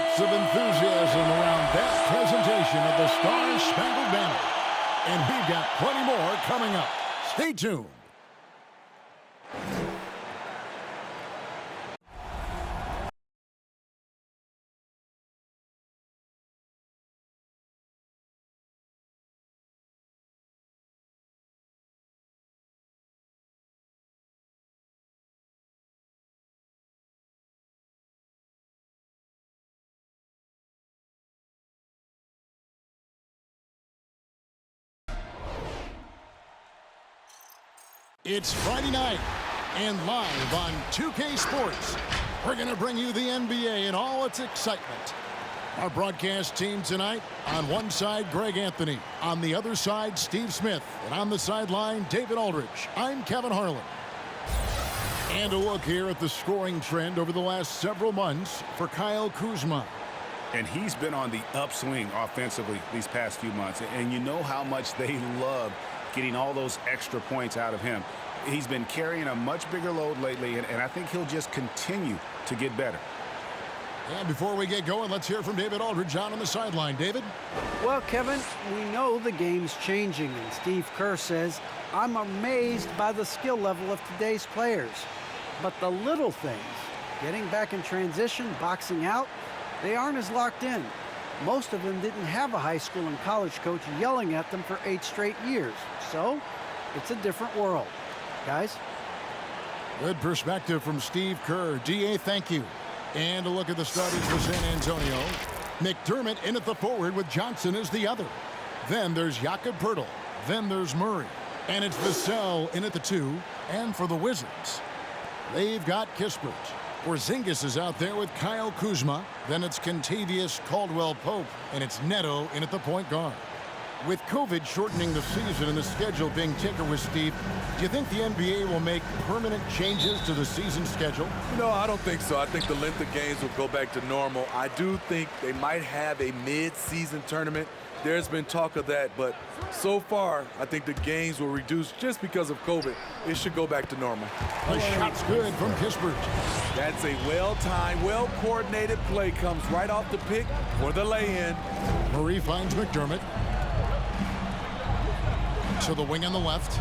Lots of enthusiasm around that presentation of the Star-Spangled Banner. And we've got plenty more coming up. Stay tuned. It's Friday night, and live on 2K Sports, we're going to bring you the NBA and all its excitement. Our broadcast team tonight, on one side, Greg Anthony. On the other side, Steve Smith. And on the sideline, David Aldridge. I'm Kevin Harlan. And a look here at the scoring trend over the last several months for Kyle Kuzma. And he's been on the upswing offensively these past few months. And you know how much they love getting all those extra points out of him. He's been carrying a much bigger load lately, and I think he'll just continue to get better. And before we get going, let's hear from David Aldridge on the sideline. David? Well, Kevin, we know the game's changing, and Steve Kerr says, I'm amazed by the skill level of today's players. But the little things, getting back in transition, boxing out, they aren't as locked in. Most of them didn't have a high school and college coach yelling at them for 8 straight years. So, it's a different world. Guys? Good perspective from Steve Kerr. DA, thank you. And a look at the starters for San Antonio. McDermott in at the forward with Johnson as the other. Then there's Jakob Poeltl. Then there's Murray. And it's Vassell in at the 2. And for the Wizards, they've got Kispert. Porzingis is out there with Kyle Kuzma. Then it's Kentavious Caldwell-Pope. And it's Neto in at the point guard. With COVID shortening the season and the schedule being tinkered with, Steve, do you think the NBA will make permanent changes to the season schedule? No, I don't think so. I think the length of games will go back to normal. I do think they might have a mid-season tournament. There's been talk of that, but so far, I think the games will reduce just because of COVID. It should go back to normal. The shot's good from Kispert. That's a well-timed, well-coordinated play. Comes right off the pick for the lay-in. Murray finds McDermott. To the wing on the left.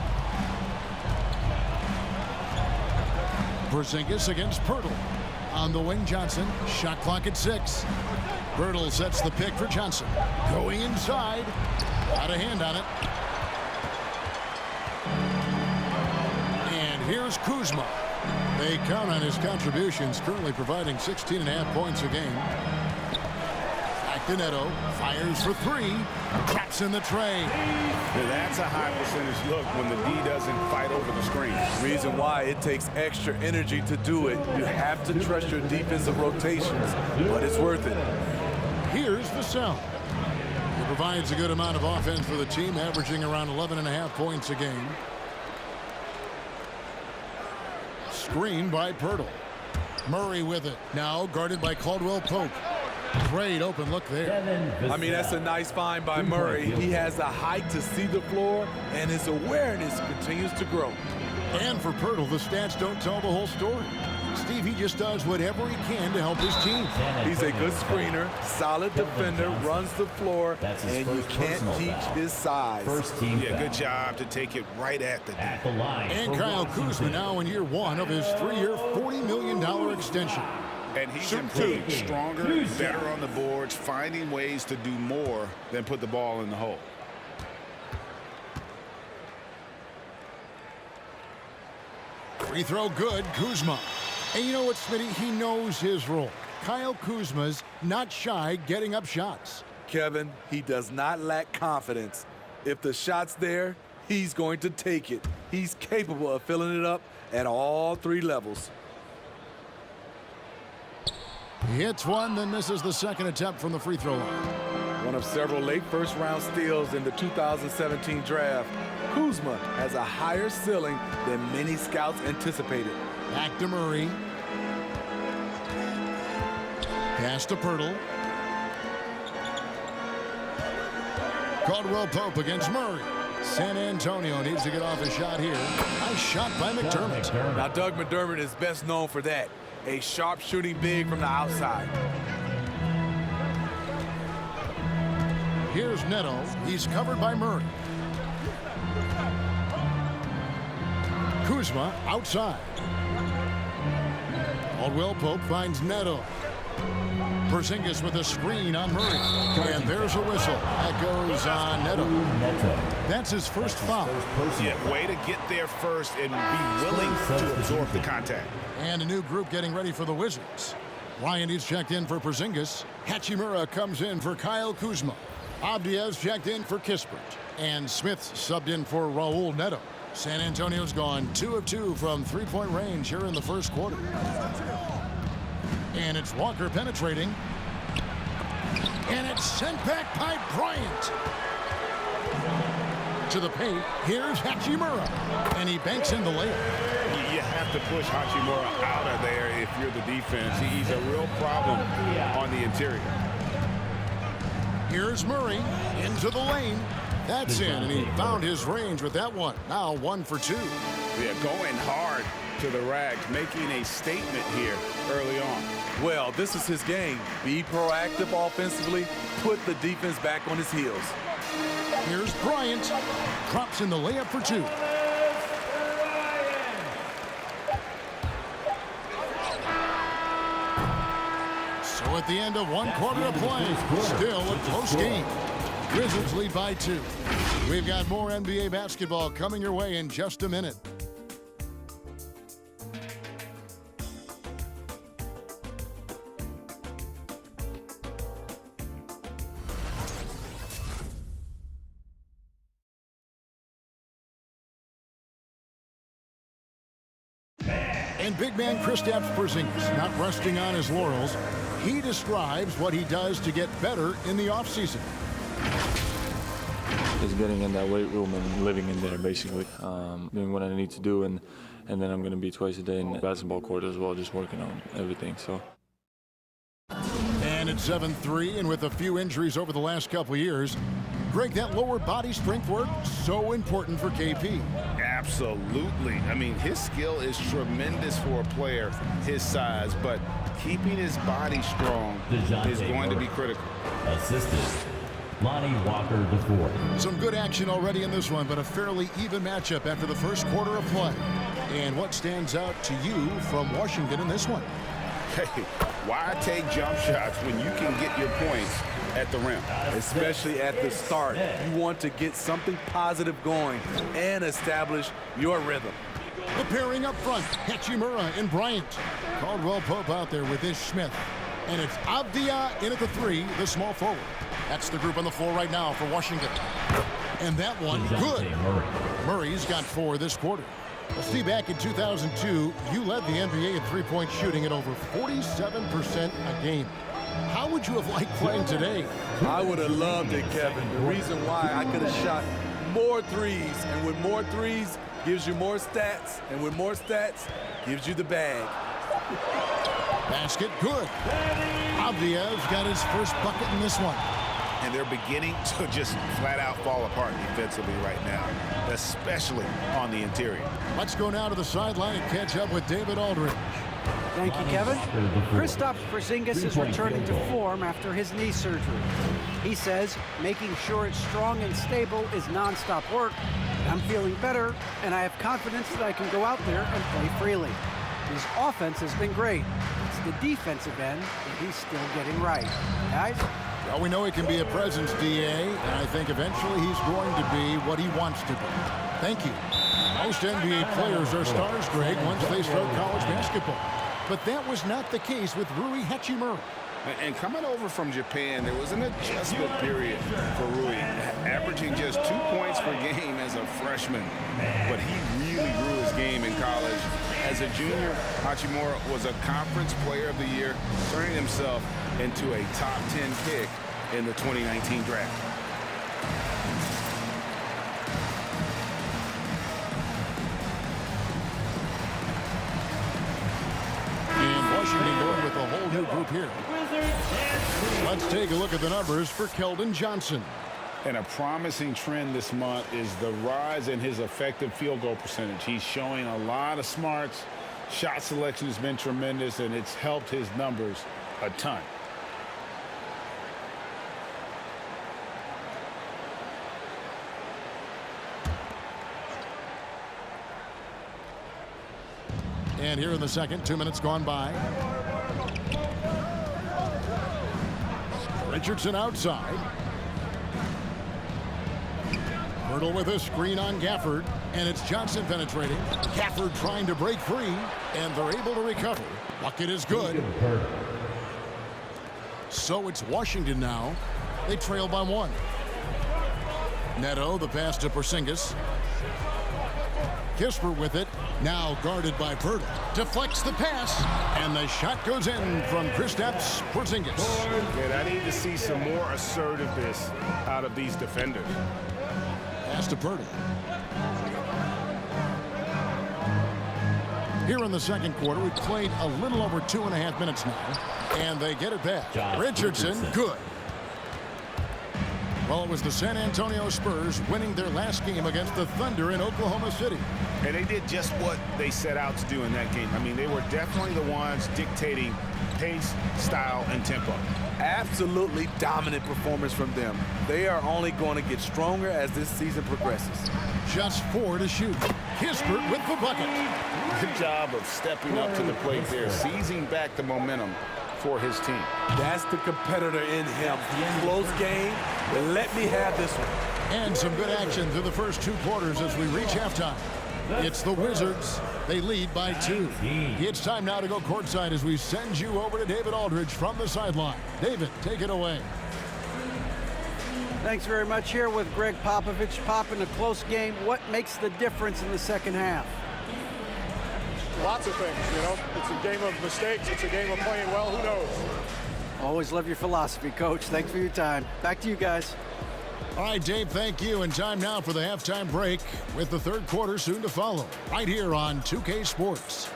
Porzingis against Poeltl. On the wing, Johnson. Shot clock at 6. Poeltl sets the pick for Johnson. Going inside. Got a hand on it. And here's Kuzma. They count on his contributions, currently providing 16.5 points a game. Back to Neto. Fires for 3. Traps in the tray. That's a high percentage look when the D doesn't fight over the screen. Reason why it takes extra energy to do it. You have to trust your defensive rotations, but it's worth it. Here's Vassell. He provides a good amount of offense for the team, averaging around 11.5 points a game. Screen by Poeltl. Murray with it. Now guarded by Caldwell-Pope. Great open look there. I mean, that's a nice find by Murray. He has the height to see the floor, and his awareness continues to grow. And for Poeltl, the stats don't tell the whole story. Steve, he just does whatever he can to help his team. He's a good screener, solid defender, runs the floor, and you can't teach his size. Yeah, good job to take it right at the line. And Kyle Kuzma now in year 1 of his 3-year, $40 million extension. And he's improving, stronger, better on the boards, finding ways to do more than put the ball in the hole. Free throw good, Kuzma. And you know what, Smitty? He knows his role. Kyle Kuzma's not shy getting up shots. Kevin, he does not lack confidence. If the shot's there, he's going to take it. He's capable of filling it up at all 3 levels. He hits one, then misses the second attempt from the free throw line. One of several late first-round steals in the 2017 draft, Kuzma has a higher ceiling than many scouts anticipated. Back to Murray. Pass to Poeltl. Caldwell-Pope against Murray. San Antonio needs to get off a shot here. Nice shot by McDermott. Now, Doug McDermott is best known for that. A sharp shooting big from the outside. Here's Neto. He's covered by Murray. Kuzma outside. Caldwell Pope finds Neto. Porzingis with a screen on Murray. And there's a whistle. That goes on Neto. That's his first foul. Yeah, way to get there first and be willing to absorb the contact. And a new group getting ready for the Wizards. Ryan is checked in for Porzingis. Hachimura comes in for Kyle Kuzma. Avdia's checked in for Kispert. And Smith's subbed in for Raul Neto. San Antonio's gone 2 of 2 from three-point range here in the first quarter. And it's Walker penetrating. And it's sent back by Bryant. To the paint, here's Hachimura. And he banks in the layup. You have to push Hachimura out of there if you're the defense. He's a real problem on the interior. Here's Murray into the lane. That's in, and he found his range with that one. Now 1 for 2. Yeah, going hard to the rack, making a statement here early on. Well, this is his game. Be proactive offensively, put the defense back on his heels. Here's Bryant. Drops in the layup for 2. So at the end of 1 quarter of play, still a close game. Wizards lead by 2. We've got more NBA basketball coming your way in just a minute. And big man Kristaps Porzingis not resting on his laurels. He describes what he does to get better in the offseason. Just getting in that weight room and living in there, basically. Doing what I need to do, and then I'm going to be twice a day in the basketball court as well, just working on everything. So. And it's 7-3, and with a few injuries over the last couple of years, Greg, that lower body strength work, so important for KP. Absolutely. I mean, his skill is tremendous for a player his size, but keeping his body strong is going to be critical. Assistant, Lonnie Walker IV. Some good action already in this one, but a fairly even matchup after the first quarter of play. And what stands out to you from Washington in this one? Hey, why take jump shots when you can get your points at the rim? Especially at the start. You want to get something positive going and establish your rhythm. The pairing up front, Hachimura and Bryant. Caldwell Pope out there with Ish Smith. And it's Avdia in at the 3, the small forward. That's the group on the floor right now for Washington. And that one, good. Murray's got 4 this quarter. Well, see, back in 2002, you led the NBA in three-point shooting at over 47% a game. How would you have liked playing today? I would have loved it, Kevin. The reason why I could have shot more threes, and with more threes gives you more stats, and with more stats gives you the bag. Basket, good. Avdia's got his first bucket in this one. And they're beginning to just flat out fall apart defensively right now, especially on the interior. Let's go now to the sideline and catch up with David Aldridge. Thank you, Kevin. Kristaps Porzingis is returning to form after his knee surgery. He says making sure it's strong and stable is nonstop work. I'm feeling better, and I have confidence that I can go out there and play freely. His offense has been great. It's the defensive end that he's still getting right. Guys? Well, we know he can be a presence, DA, and I think eventually he's going to be what he wants to be. Thank you. Most NBA players are stars, Greg, once they start college basketball. But that was not the case with Rui Hachimura. And coming over from Japan, there was an adjustment period for Rui, averaging just 2 points per game as a freshman. But he really grew his game in college. As a junior, Hachimura was a conference player of the year, turning himself into a top 10 pick in the 2019 draft. And Washington going with a whole new group here. Let's take a look at the numbers for Keldon Johnson. And a promising trend this month is the rise in his effective field goal percentage. He's showing a lot of smarts. Shot selection has been tremendous, and it's helped his numbers a ton. And here in the second, 2 minutes gone by. Richardson outside. Hurdle with a screen on Gafford, and it's Johnson penetrating. Gafford trying to break free, and they're able to recover. Bucket is good. So it's Washington now. They trail by 1. Neto, the pass to Porzingis. Kisper with it, now guarded by Pirtle. Deflects the pass, and the shot goes in from Kristaps Porzingis. And I need to see some more assertiveness out of these defenders. Pass to Pirtle. Here in the second quarter, we've played a little over 2.5 minutes now, and they get it back. Richardson, good. Well, it was the San Antonio Spurs winning their last game against the Thunder in Oklahoma City. And they did just what they set out to do in that game. I mean, they were definitely the ones dictating pace, style, and tempo. Absolutely dominant performance from them. They are only going to get stronger as this season progresses. Just 4 to shoot. Kispert with the bucket. Good job of stepping up to the plate there, seizing back the momentum for his team. That's the competitor in him. Close game, but let me have this one. And some good action through the first 2 quarters as we reach halftime. It's the Wizards. They lead by 2. It's time now to go courtside as we send you over to David Aldridge from the sideline. David, take it away. Thanks very much. Here with Greg Popovich. Pop, in a close game, what makes the difference in the second half? Lots of things, you know. It's a game of mistakes. It's a game of playing well. Who knows? Always love your philosophy, Coach. Thanks for your time. Back to you guys. All right, Dave, thank you. And time now for the halftime break with the third quarter soon to follow right here on 2K Sports.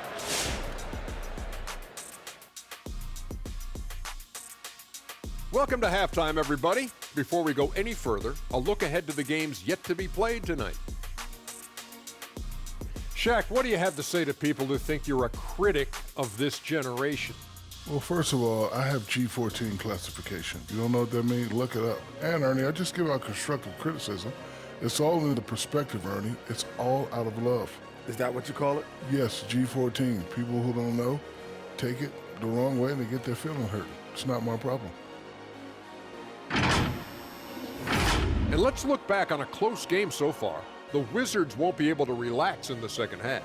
Welcome to halftime, everybody. Before we go any further, a look ahead to the games yet to be played tonight. Shaq, what do you have to say to people who think you're a critic of this generation? Well, first of all, I have G14 classification. You don't know what that means? Look it up. And, Ernie, I just give out constructive criticism. It's all in the perspective, Ernie. It's all out of love. Is that what you call it? Yes, G14. People who don't know take it the wrong way and they get their feeling hurt. It's not my problem. And let's look back on a close game so far. The Wizards won't be able to relax in the second half.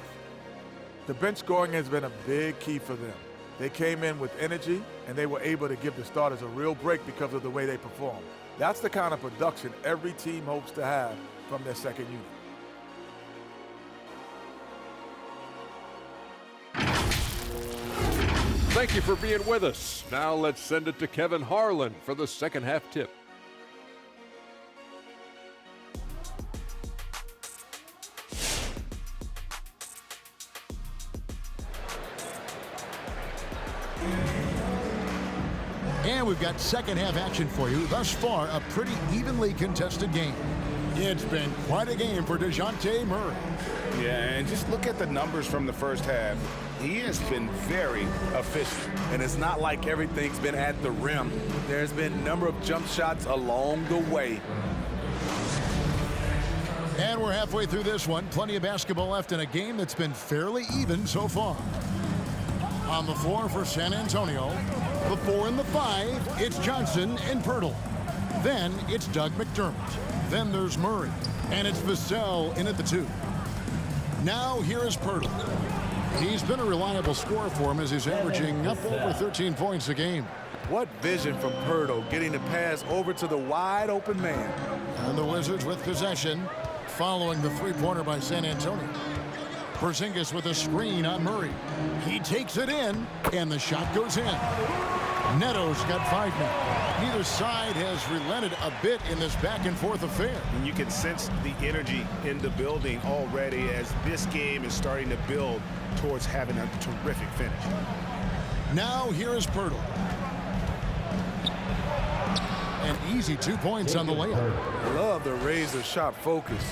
The bench scoring has been a big key for them. They came in with energy, and they were able to give the starters a real break because of the way they performed. That's the kind of production every team hopes to have from their second unit. Thank you for being with us. Now let's send it to Kevin Harlan for the second half tip. And we've got second half action for you. Thus far, a pretty evenly contested game. It's been quite a game for DeJounte Murray. Yeah, and just look at the numbers from the first half. He has been very efficient. And it's not like everything's been at the rim. There's been a number of jump shots along the way. And we're halfway through this one. Plenty of basketball left in a game that's been fairly even so far. On the floor for San Antonio, the 4 and the 5, it's Johnson and Pirtle. Then it's Doug McDermott. Then there's Murray. And it's Vassell in at the 2. Now here is Pirtle. He's been a reliable scorer for him as he's averaging up over 13 points a game. What vision from Pirtle, getting the pass over to the wide open man. And the Wizards with possession, following the three-pointer by San Antonio. Porzingis with a screen on Murray. He takes it in, and the shot goes in. Neto's got 5 now. Neither side has relented a bit in this back-and-forth affair. And you can sense the energy in the building already as this game is starting to build towards having a terrific finish. Now here is Pirtle. An easy 2 points on the layup. Love the razor-sharp focus.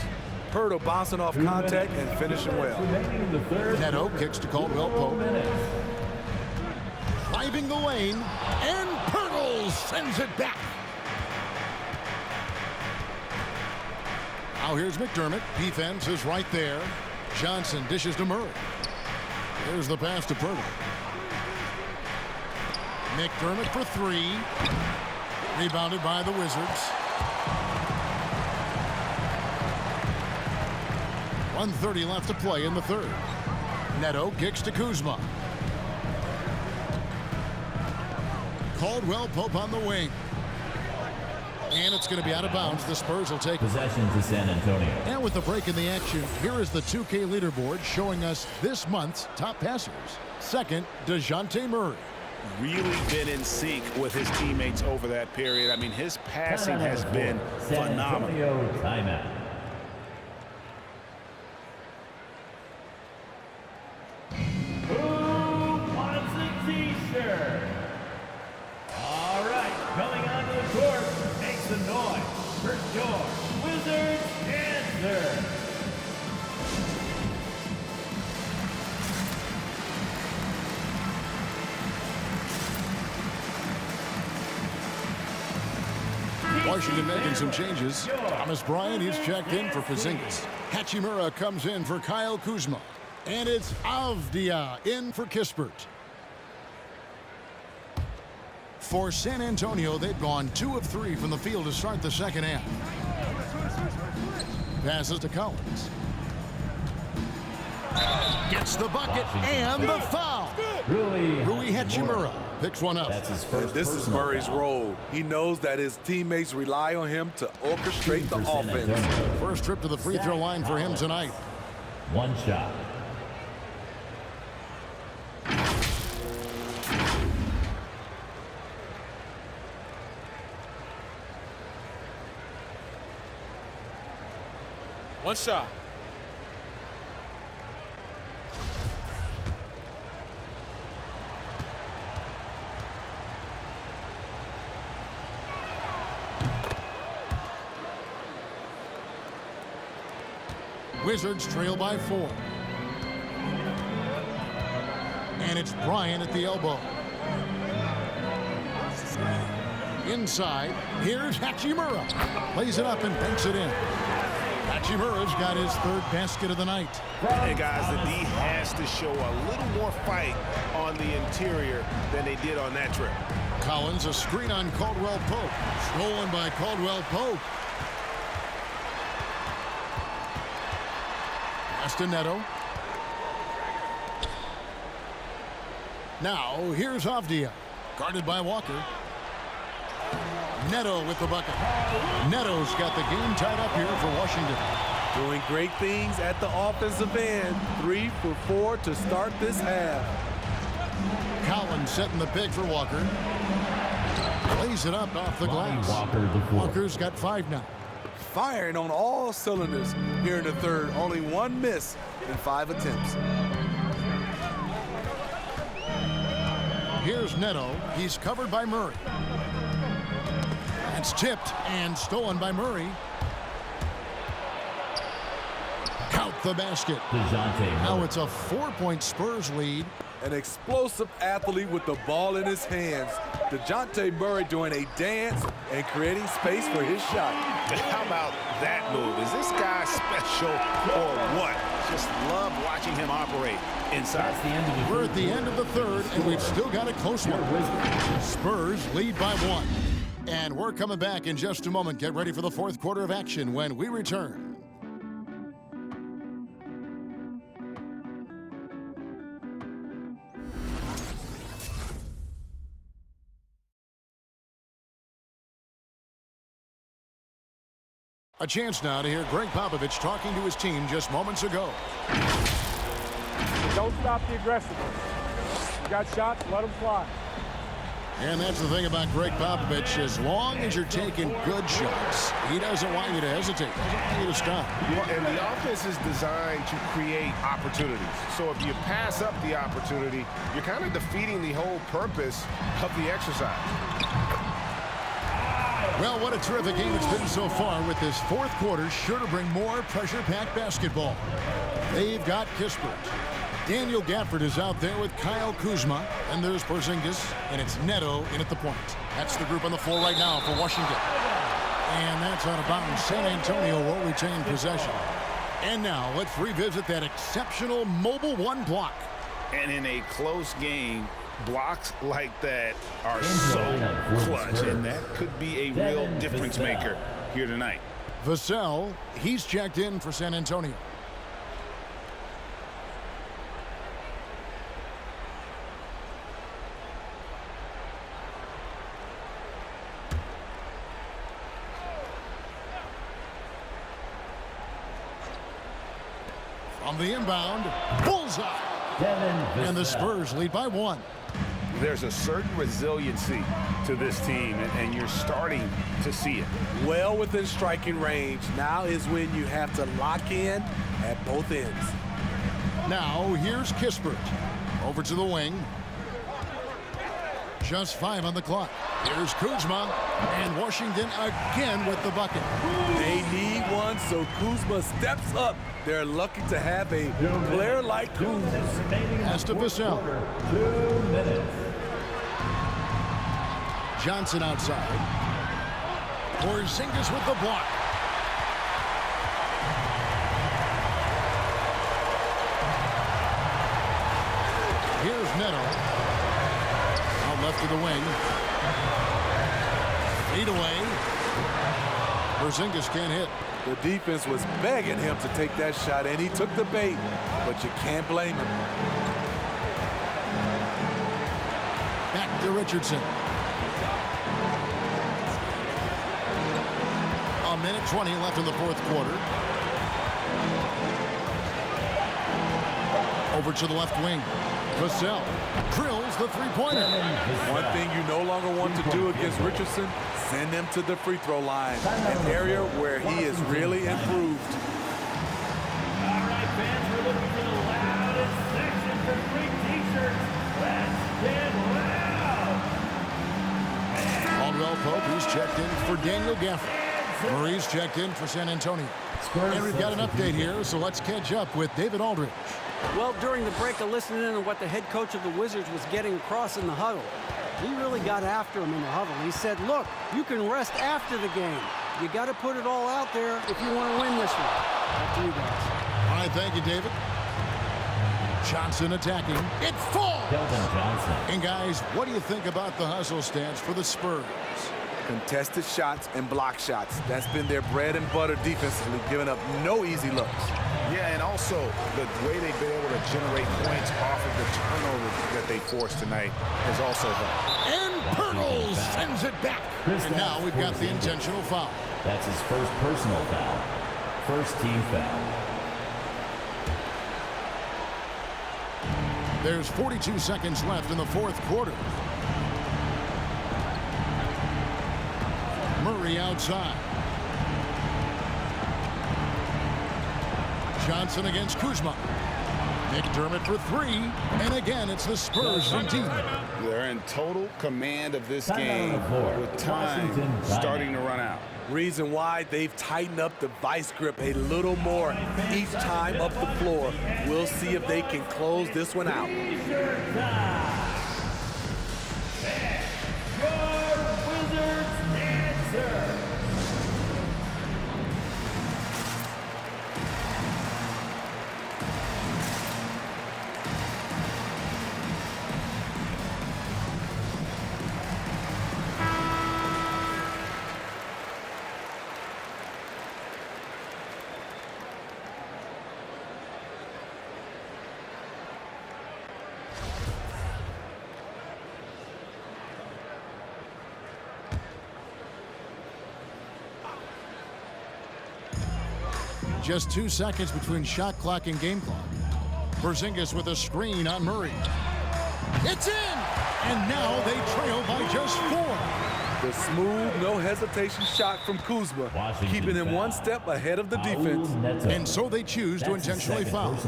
Pirtle bouncing off contact and finishing well. Neto kicks to Caldwell Pope. Driving the lane, and Pirtle sends it back. Now here's McDermott. Defense is right there. Johnson dishes to Murray. There's the pass to Purtle. McDermott for three. Rebounded by the Wizards. 1:30 left to play in the third. Neto kicks to Kuzma. Caldwell Pope on the wing. And it's going to be out of bounds. The Spurs will take possession to San Antonio. And with the break in the action, here is the 2K leaderboard showing us this month's top passers. Second, DeJounte Murray. Really been in sync with his teammates over that period. I mean, his passing has been phenomenal. San Antonio timeout. Who wants a t-shirt? All right, coming onto the court, make some noise for your Wizards answer. Washington making some changes. Thomas Bryant, he's checked in for Porzingis. Hachimura comes in for Kyle Kuzma. And it's Avdia in for Kispert. For San Antonio, they've gone 2 of 3 from the field to start the second half. Passes to Collins. Gets the bucket and the foul. Rui Hachimura picks one up. That's his first. This is Murray's role. He knows that his teammates rely on him to orchestrate the offense. First trip to the free throw line for him tonight. One shot. One shot. Wizards trail by 4. And it's Bryant at the elbow. Inside, here's Hachimura. Plays it up and banks it in. Hachimura's got his 3rd basket of the night. Hey, guys, the D has to show a little more fight on the interior than they did on that trip. Collins, a screen on Caldwell Pope. Stolen by Caldwell Pope. Pass to Neto. Now, here's Avdia. Guarded by Walker. Neto with the bucket. Neto's got the game tied up here for Washington. Doing great things at the offensive end. 3 for 4 to start this half. Collins setting the pick for Walker. Plays it up off the glass. Walker's got 5 now. Firing on all cylinders here in the third. Only 1 miss in 5 attempts. Here's Neto. He's covered by Murray. It's tipped and stolen by Murray. Count the basket. Now it's a 4-point Spurs lead. An explosive athlete with the ball in his hands. DeJounte Murray doing a dance and creating space for his shot. How about that move? Is this guy special or what? Just love watching him operate inside. We're at the end of the third, and we've still got a close one. Spurs lead by 1. And we're coming back in just a moment. Get ready for the 4th quarter of action when we return. A chance now to hear Greg Popovich talking to his team just moments ago. Don't stop the aggressiveness. You got shots, let them fly. And that's the thing about Greg Popovich. As long as you're taking good shots, he doesn't want you to hesitate. He doesn't want you to stop. Well, and the offense is designed to create opportunities. So if you pass up the opportunity, you're kind of defeating the whole purpose of the exercise. Well, what a terrific game it's been so far, with this 4th quarter sure to bring more pressure-packed basketball. They've got Kispert. Daniel Gafford is out there with Kyle Kuzma, and there's Porzingis, and it's Neto in at the point. That's the group on the floor right now for Washington. And that's out of bounds. San Antonio will retain possession. And now let's revisit that exceptional mobile 1 block. And in a close game, blocks like that are so clutch, and that could be a real difference maker here tonight. Vassell, he's checked in for San Antonio. On the inbound, bullseye. And the Spurs lead by 1. There's a certain resiliency to this team, and you're starting to see it. Well within striking range. Now is when you have to lock in at both ends. Now here's Kispert. Over to the wing. Just 5 on the clock. Here's Kuzma, and Washington again with the bucket. They need one, so Kuzma steps up. They're lucky to have a player like Kuzma. As to Vassell. 2 minutes. Johnson outside. Porzingis with the block. Here's Neto. Out left to the wing. Lead away. Porzingis can't hit. The defense was begging him to take that shot, and he took the bait, but you can't blame him. Back to Richardson. A minute 20 left in the fourth quarter. Over to the left wing. Vassell drills the three-pointer. One thing you no longer want to do against Richardson, send him to the free throw line, an area where he is really improved. All right, fans, we're looking for the loudest section for free t-shirts. Let's get loud. Caldwell Pope, who's checked in for Daniel Gafford. Murray's checked in for San Antonio. And we've got an update here, so let's catch up with David Aldridge. Well, during the break, I listened in on what the head coach of the Wizards was getting across in the huddle. He really got after him in the huddle. He said, look, you can rest after the game. You got to put it all out there if you want to win this one. Back to you guys. All right, thank you, David. Johnson attacking. It falls! And, guys, what do you think about the hustle stance for the Spurs? Contested shots and block shots. That's been their bread and butter defensively, giving up no easy looks. Yeah, and also the way they've been able to generate points off of the turnover that they forced tonight has also helped. And Pirtle sends it back. And now we've got the intentional foul. That's his first personal foul. First team foul. There's 42 seconds left in the fourth quarter. Murray outside. Johnson against Kuzma. McDermott for 3. And again, it's the Spurs from deep. They're in total command of this game with time starting to run out. Reason why they've tightened up the vice grip a little more each time up the floor. We'll see if they can close this one out. Just 2 seconds between shot clock and game clock. Porzingis with a screen on Murray. It's in! And now they trail by just 4. The smooth, no hesitation shot from Kuzma, keeping him one step ahead of the defense. And so they choose to intentionally foul.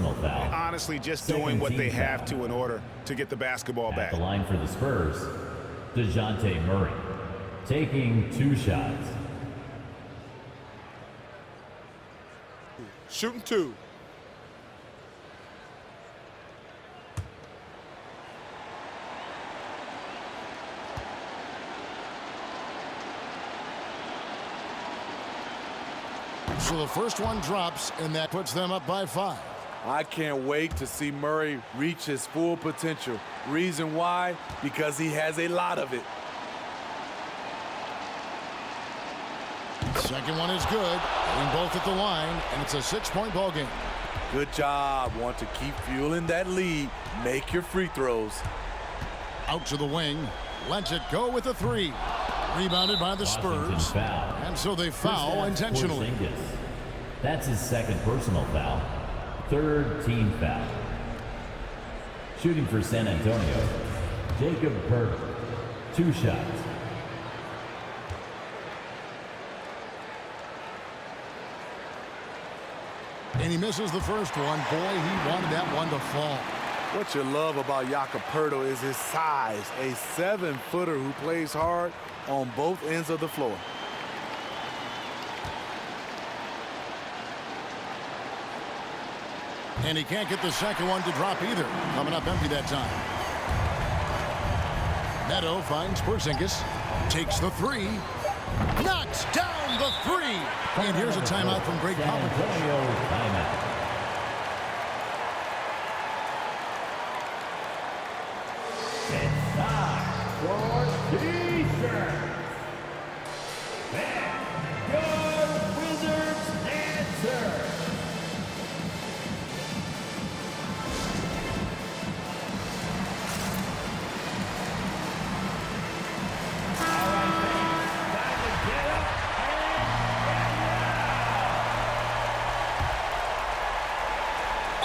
Honestly, just doing what they have to in order to get the basketball back. The line for the Spurs, DeJounte Murray, taking 2 shots. Shooting 2. So the first one drops, and that puts them up by 5. I can't wait to see Murray reach his full potential. Reason why? Because he has a lot of it. Second one is good. Hitting both at the line, and it's a 6-point ball game. Good job. Want to keep fueling that lead. Make your free throws. Out to the wing. Lets it go with a 3. Rebounded by the Spurs. And so they foul intentionally. That's his second personal foul. Third team foul. Shooting for San Antonio, Jacob Perk. 2 shots. And he misses the first one. Boy, he wanted that one to fall. What you love about Jakob Poeltl is his size. A 7-footer who plays hard on both ends of the floor. And he can't get the second one to drop either. Coming up empty that time. Neto finds Porzingis. Takes the 3. Knocks down the 3. And here's a timeout from Greg Popovich. It's time for T-shirts. And your Wizards answer.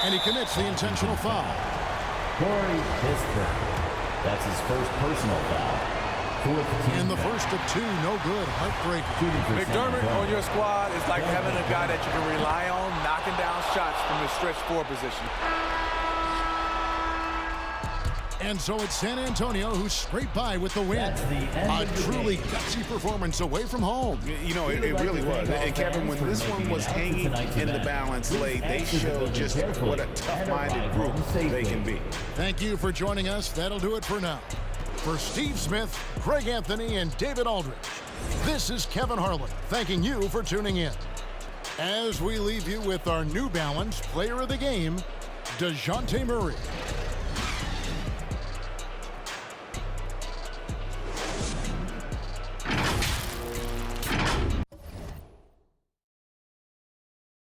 And he commits the intentional foul. Corey Pittsburgh. That's his first personal foul. In the first of 2, no good. Heartbreaking. McDermott on your squad is like having a guy that you can rely on knocking down shots from the stretch 4 position. And so it's San Antonio who scraped by with the win. A truly gutsy performance away from home. You know, it really was. And Kevin, when this one was hanging in the balance late, they showed just what a tough-minded group they can be. Thank you for joining us. That'll do it for now. For Steve Smith, Craig Anthony, and David Aldridge, this is Kevin Harlan thanking you for tuning in. As we leave you with our New Balance Player of the Game, DeJounte Murray.